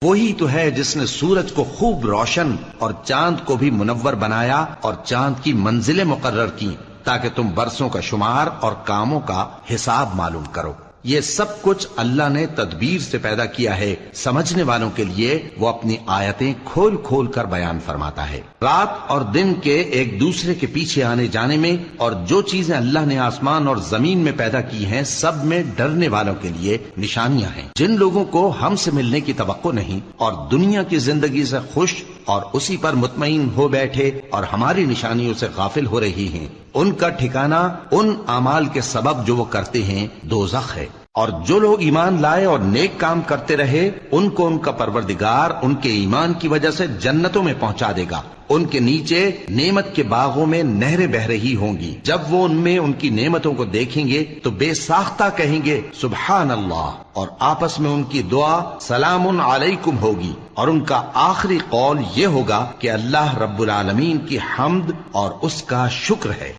وہی تو ہے جس نے سورج کو خوب روشن اور چاند کو بھی منور بنایا اور چاند کی منزلیں مقرر کی تاکہ تم برسوں کا شمار اور کاموں کا حساب معلوم کرو۔ یہ سب کچھ اللہ نے تدبیر سے پیدا کیا ہے، سمجھنے والوں کے لیے وہ اپنی آیتیں کھول کھول کر بیان فرماتا ہے۔ رات اور دن کے ایک دوسرے کے پیچھے آنے جانے میں اور جو چیزیں اللہ نے آسمان اور زمین میں پیدا کی ہیں سب میں ڈرنے والوں کے لیے نشانیاں ہیں۔ جن لوگوں کو ہم سے ملنے کی توقع نہیں اور دنیا کی زندگی سے خوش اور اسی پر مطمئن ہو بیٹھے اور ہماری نشانیوں سے غافل ہو رہی ہیں، ان کا ٹھکانہ ان اعمال کے سبب جو وہ کرتے ہیں دوزخ ہے۔ اور جو لوگ ایمان لائے اور نیک کام کرتے رہے ان کو ان کا پروردگار ان کے ایمان کی وجہ سے جنتوں میں پہنچا دے گا، ان کے نیچے نعمت کے باغوں میں نہریں بہہ رہی ہوں گی۔ جب وہ ان میں ان کی نعمتوں کو دیکھیں گے تو بے ساختہ کہیں گے سبحان اللہ، اور آپس میں ان کی دعا سلام علیکم ہوگی، اور ان کا آخری قول یہ ہوگا کہ اللہ رب العالمین کی حمد اور اس کا شکر ہے۔